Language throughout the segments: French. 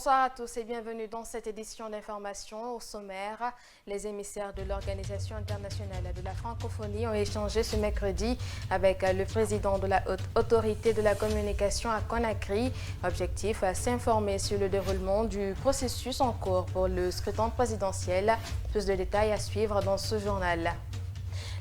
Bonsoir à tous et bienvenue dans cette édition d'information. Au sommaire, les émissaires de l'Organisation internationale de la francophonie ont échangé ce mercredi avec le président de la Haute Autorité de la communication à Conakry. Objectif, s'informer sur le déroulement du processus en cours pour le scrutin présidentiel. Plus de détails à suivre dans ce journal.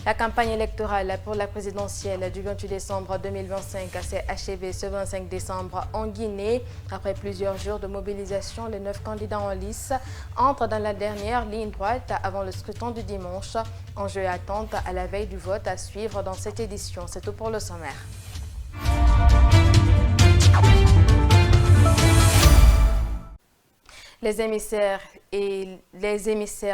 La campagne électorale pour la présidentielle du 28 décembre 2025 s'est achevée ce 25 décembre en Guinée. Après plusieurs jours de mobilisation, les 9 candidats en lice entrent dans la dernière ligne droite avant le scrutin du dimanche. Enjeux et attentes à la veille du vote à suivre dans cette édition. C'est tout pour le sommaire. Les émissaires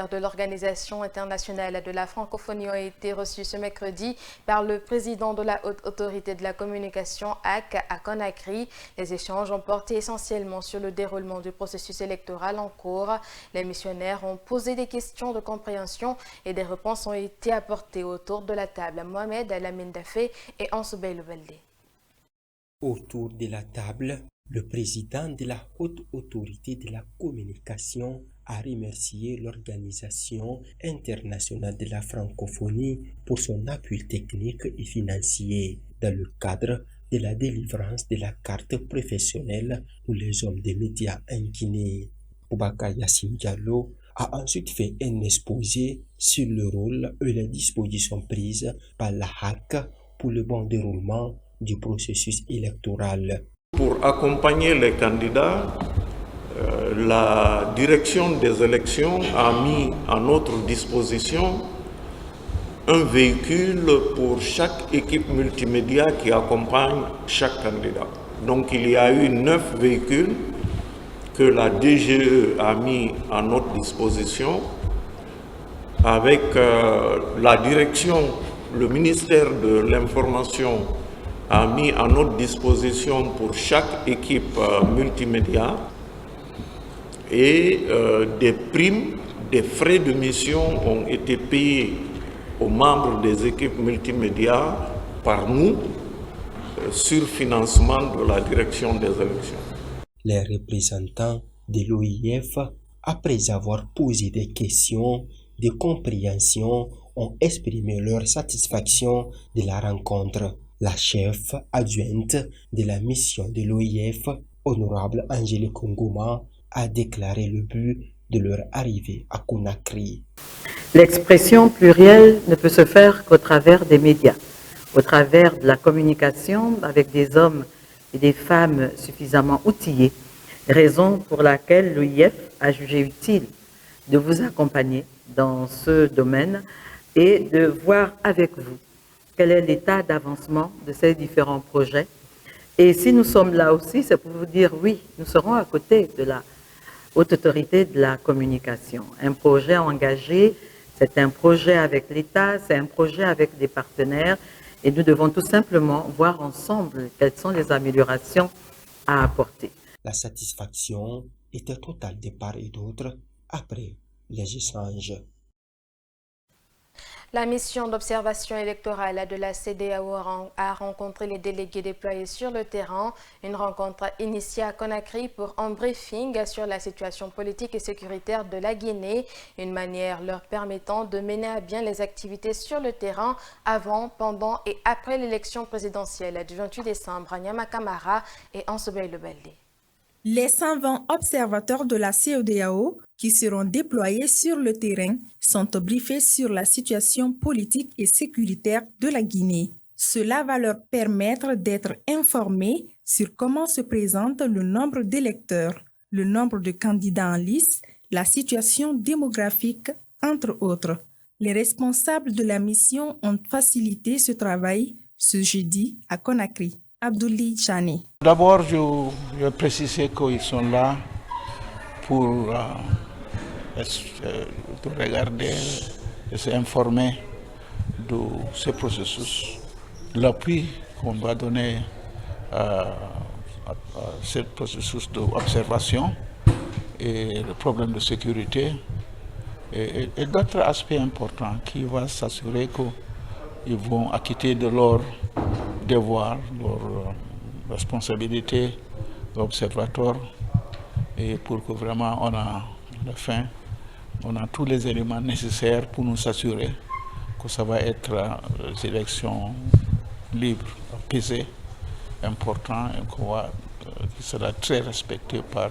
de l'Organisation internationale de la francophonie ont été reçus ce mercredi par le président de la Haute Autorité de la communication AC à Conakry. Les échanges ont porté essentiellement sur le déroulement du processus électoral en cours. Les missionnaires ont posé des questions de compréhension et des réponses ont été apportées autour de la table. Mohamed Lamine Dafé et Ansoubey Loubelde. Autour de la table, le président de la Haute Autorité de la communication a remercié l'Organisation internationale de la francophonie pour son appui technique et financier dans le cadre de la délivrance de la carte professionnelle pour les hommes des médias en Guinée. Boubacar Yassine Diallo a ensuite fait un exposé sur le rôle et les dispositions prises par la HAC pour le bon déroulement du processus électoral. Pour accompagner les candidats, la direction des élections a mis à notre disposition un véhicule pour chaque équipe multimédia qui accompagne chaque candidat. Donc il y a eu 9 véhicules que la DGE a mis à notre disposition avec la direction, le ministère de l'Information a mis à notre disposition pour chaque équipe multimédia et des primes, des frais de mission ont été payés aux membres des équipes multimédia par nous sur financement de la direction des élections. Les représentants de l'OIF, après avoir posé des questions de compréhension, ont exprimé leur satisfaction de la rencontre. La chef adjointe de la mission de l'OIF, honorable Angélique Ngoma, a déclaré le but de leur arrivée à Conakry. L'expression plurielle ne peut se faire qu'au travers des médias, au travers de la communication avec des hommes et des femmes suffisamment outillés, raison pour laquelle l'OIF a jugé utile de vous accompagner dans ce domaine et de voir avec vous quel est l'état d'avancement de ces différents projets. Et si nous sommes là aussi, c'est pour vous dire oui, nous serons à côté de la Haute Autorité de la communication. Un projet engagé, c'est un projet avec l'État, c'est un projet avec des partenaires et nous devons tout simplement voir ensemble quelles sont les améliorations à apporter. La satisfaction était totale de part et d'autre après les échanges. La mission d'observation électorale de la CEDEAO a rencontré les délégués déployés sur le terrain. Une rencontre initiée à Conakry pour un briefing sur la situation politique et sécuritaire de la Guinée, une manière leur permettant de mener à bien les activités sur le terrain avant, pendant et après l'élection présidentielle du 28 décembre. Nyama Kamara et Ansoubey Loubelde. Les 120 observateurs de la CEDEAO qui seront déployés sur le terrain sont briefés sur la situation politique et sécuritaire de la Guinée. Cela va leur permettre d'être informés sur comment se présente le nombre d'électeurs, le nombre de candidats en lice, la situation démographique, entre autres. Les responsables de la mission ont facilité ce travail ce jeudi à Conakry. Abdoulaye Chani. D'abord, je vais préciser qu'ils sont là pour regarder et s'informer de ce processus, l'appui qu'on va donner à ce processus d'observation et le problème de sécurité et d'autres aspects importants qui vont s'assurer qu'ils vont acquitter de leur devoir, leur responsabilité d'observateur et pour que vraiment on a tous les éléments nécessaires pour nous assurer que ça va être des élections libres, apaisées, importantes et qui sera très respecté par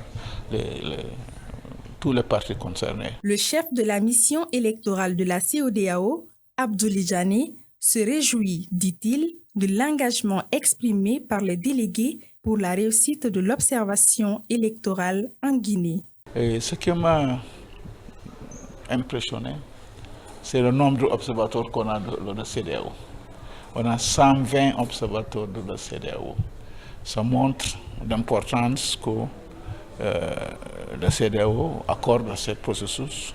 tous les partis concernés. Le chef de la mission électorale de la CEDEAO, Abdoulaye Diané, se réjouit, dit-il, de l'engagement exprimé par les délégués pour la réussite de l'observation électorale en Guinée. Et ce qui m'a impressionné, c'est le nombre d'observateurs qu'on a de la CEDEAO. On a 120 observateurs de la CEDEAO. Ça montre l'importance que la CEDEAO accorde à ce processus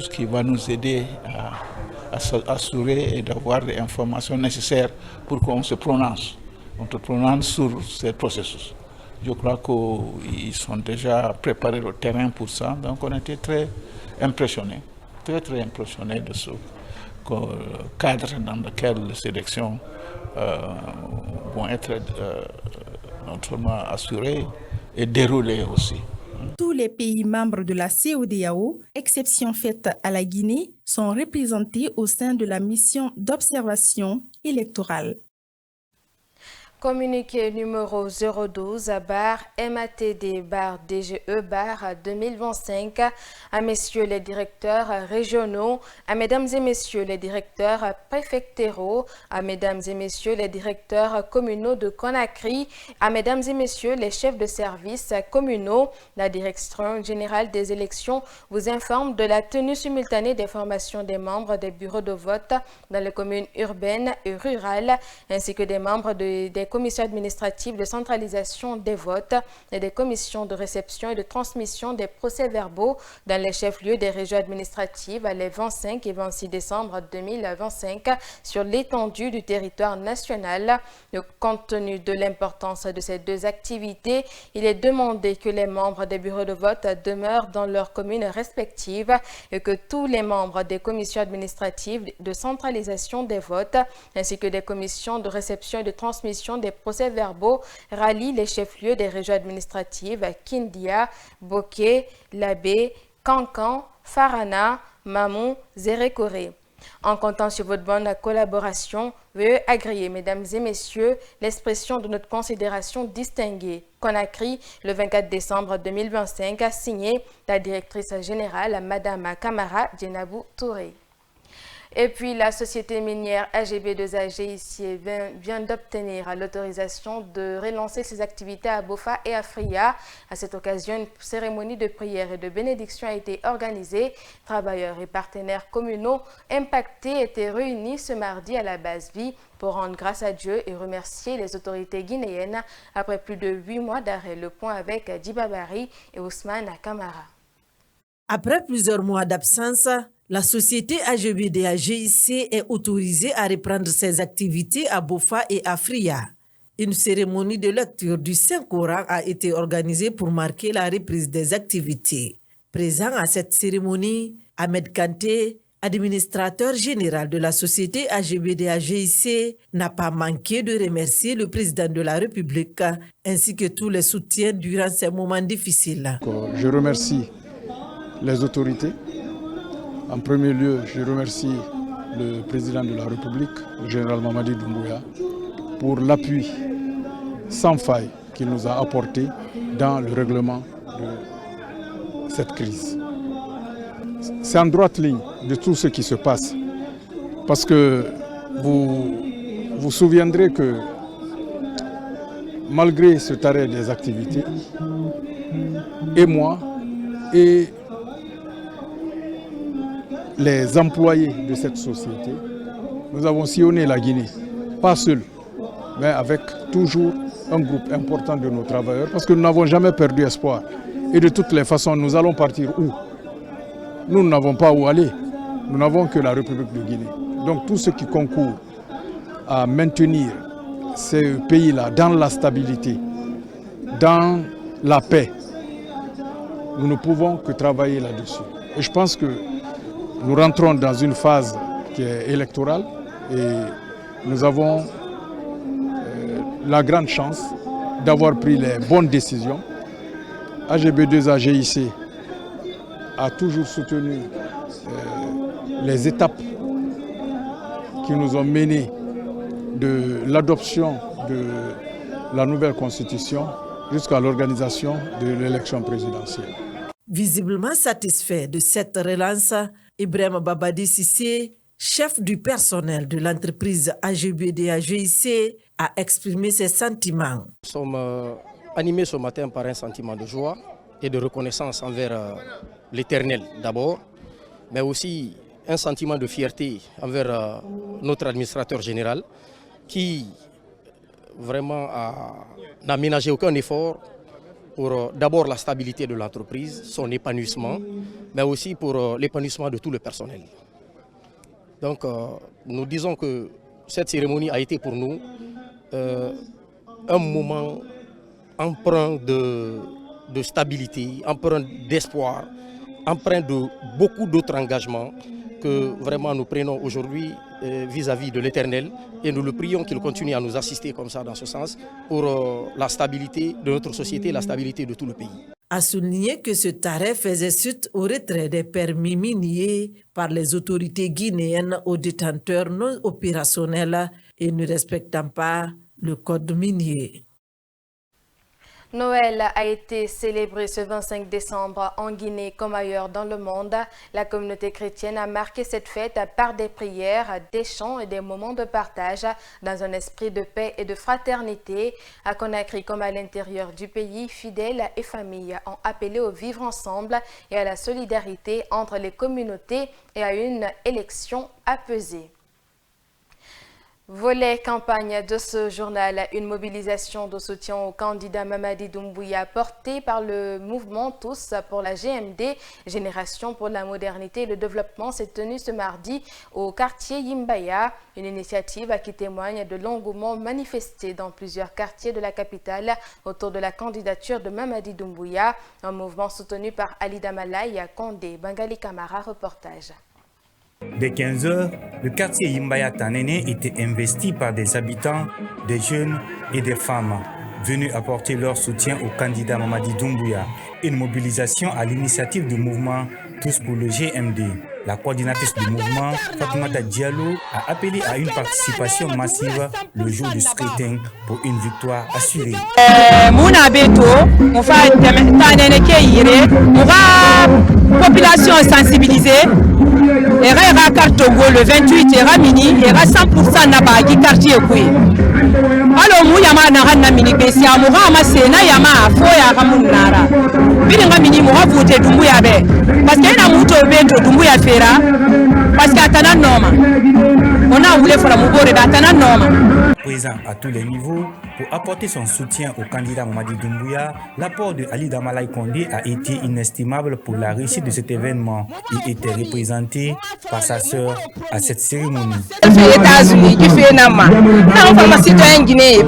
qui va nous aider à s'assurer et d'avoir les informations nécessaires pour qu'on se prononce. On se prononce sur ce processus. Je crois qu'ils sont déjà préparés le terrain pour ça, donc on était très impressionnés de ce cadre dans lequel les élections vont être notamment assurées et déroulées aussi. Tous les pays membres de la CEDEAO, exception faite à la Guinée, sont représentés au sein de la mission d'observation électorale. Communiqué numéro 012-MATD-DGE-2025 à messieurs les directeurs régionaux, à mesdames et messieurs les directeurs préfectoraux, à mesdames et messieurs les directeurs communaux de Conakry, à mesdames et messieurs les chefs de services communaux. La Direction générale des élections vous informe de la tenue simultanée des formations des membres des bureaux de vote dans les communes urbaines et rurales, ainsi que des membres des commissions administratives de centralisation des votes et des commissions de réception et de transmission des procès-verbaux dans les chefs-lieux des régions administratives les 25 et 26 décembre 2025 sur l'étendue du territoire national. Compte tenu de l'importance de ces deux activités, il est demandé que les membres des bureaux de vote demeurent dans leurs communes respectives et que tous les membres des commissions administratives de centralisation des votes ainsi que des commissions de réception et de transmission des procès-verbaux rallient les chefs-lieux des régions administratives Kindia, Boké, Labé, Kankan, Farana, Mamou, Zérékoré. En comptant sur votre bonne collaboration, veuillez agréer, mesdames et messieurs, l'expression de notre considération distinguée. Conakry, le 24 décembre 2025, a signé la directrice générale, Madame Kamara Djenabou Touré. Et puis, la société minière AGB2AGIC vient d'obtenir l'autorisation de relancer ses activités à Bofa et à Fria. À cette occasion, une cérémonie de prière et de bénédiction a été organisée. Travailleurs et partenaires communaux impactés étaient réunis ce mardi à la base vie pour rendre grâce à Dieu et remercier les autorités guinéennes après plus de 8 mois d'arrêt. Le point avec Djibabari et Ousmane Kamara. Après plusieurs mois d'absence, la société AGB2AGIC est autorisée à reprendre ses activités à Bofa et à Fria. Une cérémonie de lecture du Saint-Coran a été organisée pour marquer la reprise des activités. Présent à cette cérémonie, Ahmed Kanté, administrateur général de la société AGB2AGIC, n'a pas manqué de remercier le président de la République ainsi que tous les soutiens durant ces moments difficiles. Je remercie les autorités. En premier lieu, je remercie le président de la République, le général Mamadi Doumbouya, pour l'appui sans faille qu'il nous a apporté dans le règlement de cette crise. C'est en droite ligne de tout ce qui se passe, parce que vous vous souviendrez que malgré cet arrêt des activités, et moi, et les employés de cette société, nous avons sillonné la Guinée, pas seuls, mais avec toujours un groupe important de nos travailleurs, parce que nous n'avons jamais perdu espoir. Et de toutes les façons, nous allons partir où? Nous n'avons pas où aller, nous n'avons que la République de Guinée. Donc tout ce qui concourt à maintenir ces pays-là dans la stabilité, dans la paix, nous ne pouvons que travailler là-dessus. Et je pense que nous rentrons dans une phase qui est électorale et nous avons la grande chance d'avoir pris les bonnes décisions AGB2A GIC a toujours soutenu les étapes qui nous ont menés de l'adoption de la nouvelle constitution jusqu'à l'organisation de l'élection présidentielle. Visiblement satisfait de cette relance, Ibrahim Babadi Sissé, chef du personnel de l'entreprise AGB2A GIC, a exprimé ses sentiments. Nous sommes animés ce matin par un sentiment de joie et de reconnaissance envers l'Éternel d'abord, mais aussi un sentiment de fierté envers notre administrateur général qui vraiment n'a ménagé aucun effort pour d'abord la stabilité de l'entreprise, son épanouissement, mais aussi pour l'épanouissement de tout le personnel. Donc nous disons que cette cérémonie a été pour nous un moment empreint de stabilité, empreint d'espoir, empreint de beaucoup d'autres engagements que vraiment nous prenons aujourd'hui vis-à-vis de l'Éternel et nous le prions qu'il continue à nous assister comme ça dans ce sens pour la stabilité de notre société et la stabilité de tout le pays. A souligné que ce arrêt faisait suite au retrait des permis miniers par les autorités guinéennes aux détenteurs non opérationnels et ne respectant pas le code minier. Noël a été célébré ce 25 décembre en Guinée comme ailleurs dans le monde. La communauté chrétienne a marqué cette fête par des prières, des chants et des moments de partage dans un esprit de paix et de fraternité. À Conakry comme à l'intérieur du pays, fidèles et familles ont appelé au vivre ensemble et à la solidarité entre les communautés et à une élection apaisée. Volet campagne de ce journal, une mobilisation de soutien au candidat Mamadi Doumbouya portée par le mouvement Tous pour la GMD, Génération pour la modernité et le développement, s'est tenue ce mardi au quartier Yimbaya, une initiative qui témoigne de l'engouement manifesté dans plusieurs quartiers de la capitale autour de la candidature de Mamadi Doumbouya, un mouvement soutenu par Ali Damalaï, Condé, Bengali Kamara, reportage. Dès 15h, le quartier Yimbaya Tanene était investi par des habitants, des jeunes et des femmes venus apporter leur soutien au candidat Mamadi Doumbouya. Une mobilisation à l'initiative du mouvement Tous pour le GMD. La coordinatrice du mouvement, Fatoumata Diallo, a appelé à une participation massive le jour du scrutin pour une victoire assurée. Mouna Beto, on va population sensibilisée. Et la carte Togo le 28 et Mini et 100% Nabagi quartier Koui. Alors Mouyama Narana Mini Bessia, Mourama Sena Yama, Foya Ramunara. Bilinga Mini Moura voté Doumbouyabe. Parce qu'il y a un mouton Beto Doumbouya Fera. Parce qu'il y a un Noma. On a voulu faire la Mougore d'Atana Noma. Présent à tous les niveaux, pour apporter son soutien au candidat Mamadi Doumbouya, l'apport de Ali Damalaï Condé a été inestimable pour la réussite de cet événement. Il était représenté par sa sœur à cette cérémonie. États-Unis, qui fait Nama, non, pas ma citoyen guinéen,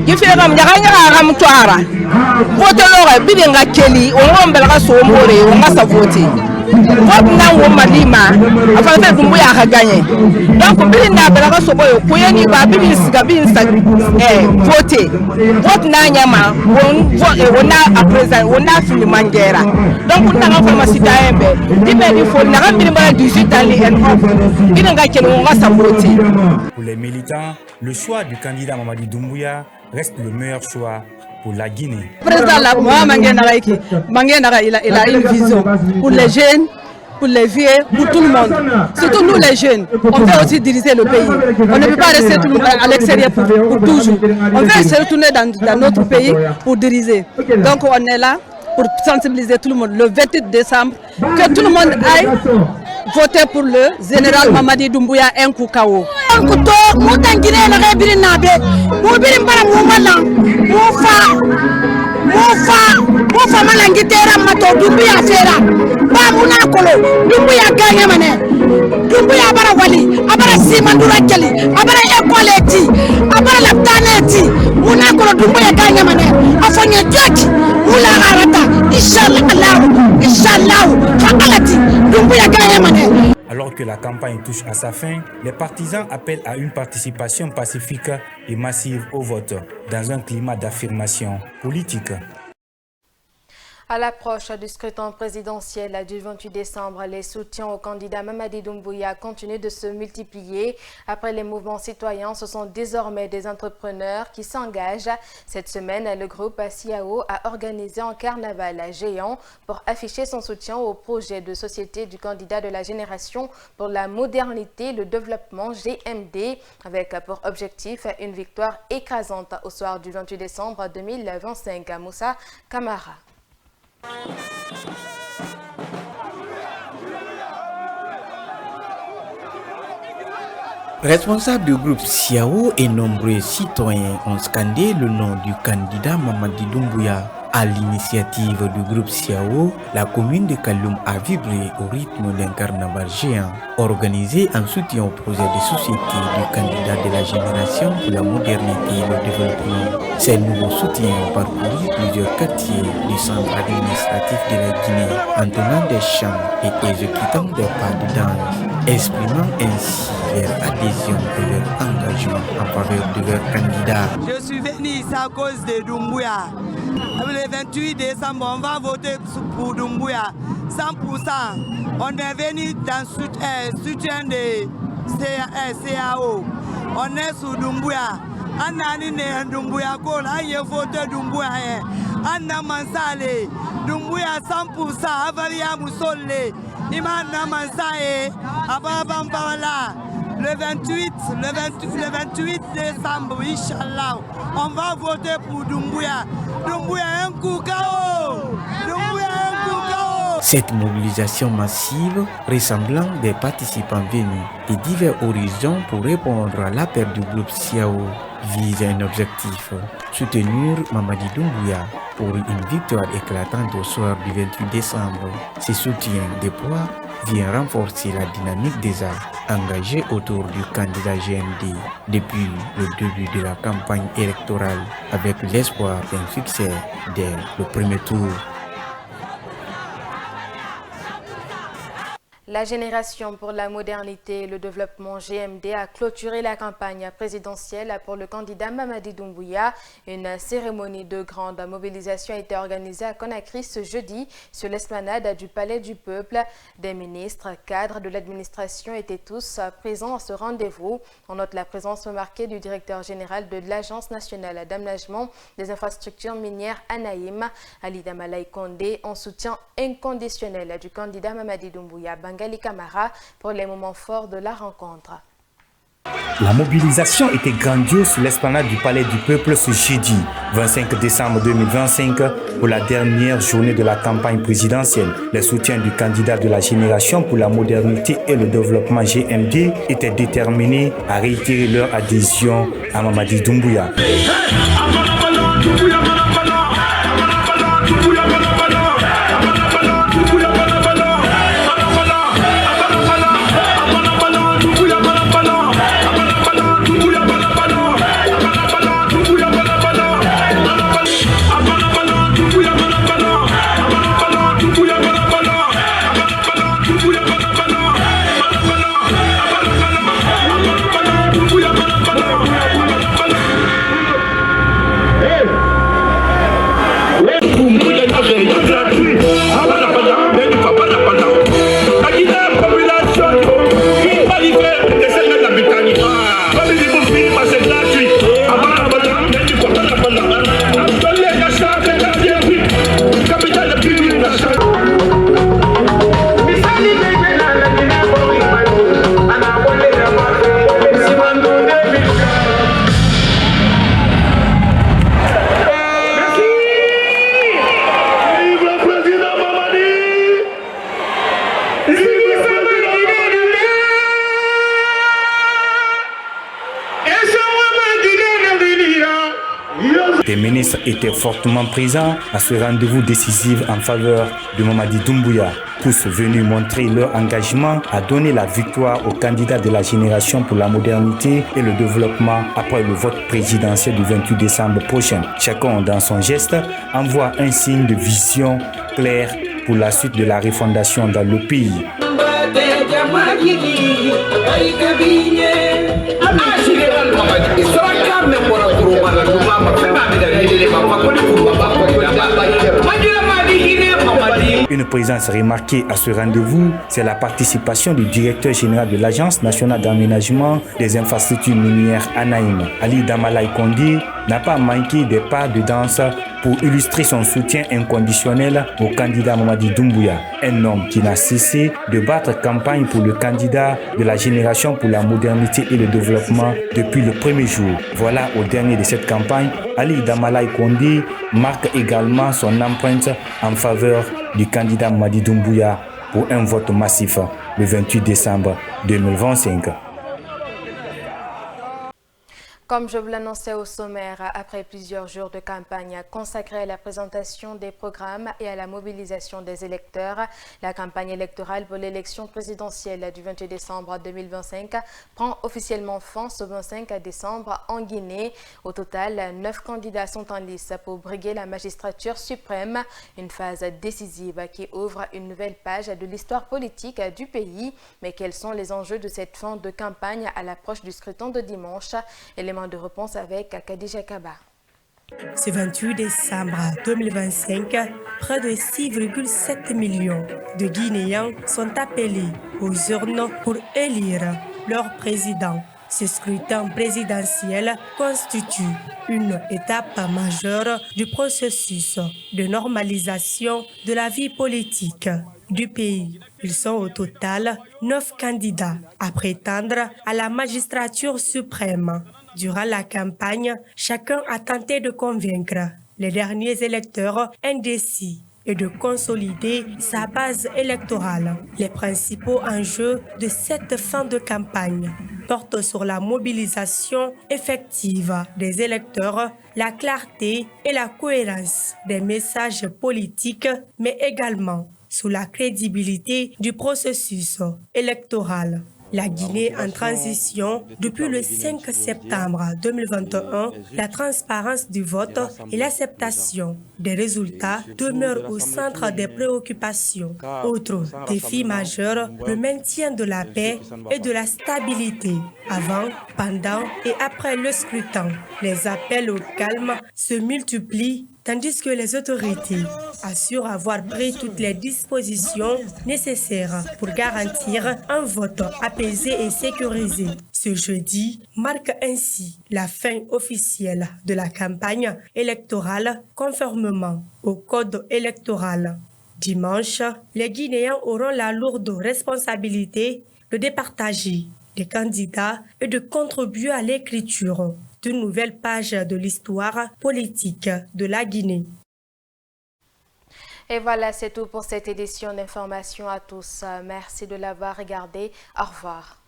qui fait Ram, Yaram Toara, vote l'or, Bilinga Kelly, on va Sombore, on va sa voter. Vote Nango Malima, afin de Doumbouya a gagné. Donc, Bilinga Belaga Soboyo, Koyani, Babi, Gabin, voter. Vote Nanyama, on a à présent, on a fini Mangera. Donc, on a un ma citoyen, il faut n'a 18 ans et Pour les militants, le choix du candidat Mamadi Doumbouya reste le meilleur choix pour la Guinée. Président Mangena, il a une vision pour les jeunes, pour les vieux, pour tout le monde. Surtout nous les jeunes, on veut aussi diriger le pays. On ne peut pas rester à l'extérieur pour toujours. On veut se retourner dans notre pays pour diriger. Donc on est là pour sensibiliser tout le monde le 28 décembre, que tout le monde aille voter pour le général Mamadi Doumbouya Nkoukao. Mufa malangitera mato Doumbouya fera ba munakolo Doumbouya gagné mané Doumbouya bara wali abara simandura keli abara ekoleti abara laptaneti munakolo Doumbouya gagné mané afanya joki mula arata inshallah fakalati Doumbouya gagné mané. Alors que la campagne touche à sa fin, les partisans appellent à une participation pacifique et massive au vote, dans un climat d'affirmation politique. À l'approche du scrutin présidentiel du 28 décembre, les soutiens au candidat Mamadi Doumbouya continuent de se multiplier. Après les mouvements citoyens, ce sont désormais des entrepreneurs qui s'engagent. Cette semaine, le groupe CIAO a organisé un carnaval géant pour afficher son soutien au projet de société du candidat de la génération pour la modernité et le développement GMD, avec pour objectif une victoire écrasante au soir du 28 décembre 2025 à Moussa Camara. Responsables du groupe CIAO et nombreux citoyens ont scandé le nom du candidat Mamadi Doumbouya. À l'initiative du groupe CIAO, la commune de Kaloum a vibré au rythme d'un carnaval géant organisé en soutien au projet de société du candidat de la génération pour la modernité et le développement. Ces nouveaux soutiens ont parcouru plusieurs quartiers du centre administratif de la Guinée en tenant des chants et exécutant des pas de danse, exprimant ainsi leur adhésion et leur engagement en faveur de leur candidat. Je suis venu ici à cause de Doumbouya. Le 28 décembre, on va voter pour Doumbouya, 100%. On est venu dans soutien de CAO. On est sous Doumbouya. On a né Doumbouya, on a voté Doumbouya. On a mansale. Doumbouya 100%. Avalia Moussole. Imana Mansae. Ababambala. Le 28 décembre, Inch'Allah, on va voter pour Doumbouya. Doumbouya un coup KO. Doumbouya un coup KO. Cette mobilisation massive, ressemblant des participants venus de divers horizons pour répondre à l'appel du groupe CIAO, vise un objectif, soutenir Mamadi Doumbouya pour une victoire éclatante au soir du 28 décembre. Ce soutien de poids vient renforcer la dynamique des arts engagés autour du candidat GMD depuis le début de la campagne électorale, avec l'espoir d'un succès dès le premier tour. La génération pour la modernité et le développement GMD a clôturé la campagne présidentielle pour le candidat Mamadi Doumbouya. Une cérémonie de grande mobilisation a été organisée à Conakry ce jeudi sur l'esplanade du Palais du Peuple. Des ministres, cadres de l'administration étaient tous présents à ce rendez-vous. On note la présence remarquée du directeur général de l'Agence nationale d'aménagement des infrastructures minières ANAIM, Ali Damalaï Condé, en soutien inconditionnel du candidat Mamadi Doumbouya. Bangali Camara pour les moments forts de la rencontre. La mobilisation était grandiose sur l'esplanade du Palais du Peuple ce jeudi 25 décembre 2025 pour la dernière journée de la campagne présidentielle. Les soutiens du candidat de la génération pour la modernité et le développement GMD étaient déterminés à réitérer leur adhésion à Mamadi Doumbouya. Les ministres étaient fortement présents à ce rendez-vous décisif en faveur de Mamadi Doumbouya. Tous venus montrer leur engagement à donner la victoire au candidat de la génération pour la modernité et le développement après le vote présidentiel du 28 décembre prochain. Chacun, dans son geste, envoie un signe de vision claire pour la suite de la refondation dans le pays. Majira Une présence remarquée à ce rendez-vous, c'est la participation du directeur général de l'Agence nationale d'aménagement des infrastructures minières ANAIM, Ali Damalaï Kondi, n'a pas manqué des pas de danse pour illustrer son soutien inconditionnel au candidat Mamadi Doumbouya, un homme qui n'a cessé de battre campagne pour le candidat de la génération pour la modernité et le développement depuis le premier jour. Voilà, au dernier de cette campagne, Ali Damalaï Kondi marque également son empreinte en faveur du candidat Mamadi Doumbouya pour un vote massif le 28 décembre 2025. Comme je vous l'annonçais au sommaire, après plusieurs jours de campagne consacrée à la présentation des programmes et à la mobilisation des électeurs, la campagne électorale pour l'élection présidentielle du 28 décembre 2025 prend officiellement fin ce 25 décembre en Guinée. Au total, 9 candidats sont en lice pour briguer la magistrature suprême, une phase décisive qui ouvre une nouvelle page de l'histoire politique du pays. Mais quels sont les enjeux de cette fin de campagne à l'approche du scrutin de dimanche? De réponse avec Khadija Kaba. Ce 28 décembre 2025, près de 6,7 millions de Guinéens sont appelés aux urnes pour élire leur président. Ce scrutin présidentiel constitue une étape majeure du processus de normalisation de la vie politique du pays. Ils sont au total 9 candidats à prétendre à la magistrature suprême. Durant la campagne, chacun a tenté de convaincre les derniers électeurs indécis et de consolider sa base électorale. Les principaux enjeux de cette fin de campagne portent sur la mobilisation effective des électeurs, la clarté et la cohérence des messages politiques, mais également sur la crédibilité du processus électoral. La Guinée en transition depuis le 5 septembre 2021, la transparence du vote et l'acceptation des résultats demeurent au centre des préoccupations. Autre défi majeur, le maintien de la paix et de la stabilité avant, pendant et après le scrutin. Les appels au calme se multiplient tandis que les autorités assurent avoir pris toutes les dispositions nécessaires pour garantir un vote apaisé et sécurisé. Ce jeudi marque ainsi la fin officielle de la campagne électorale conformément au code électoral. Dimanche, les Guinéens auront la lourde responsabilité de départager des candidats et de contribuer à l'écriture d'une nouvelle page de l'histoire politique de la Guinée. Et voilà, c'est tout pour cette édition d'information à tous. Merci de l'avoir regardé. Au revoir.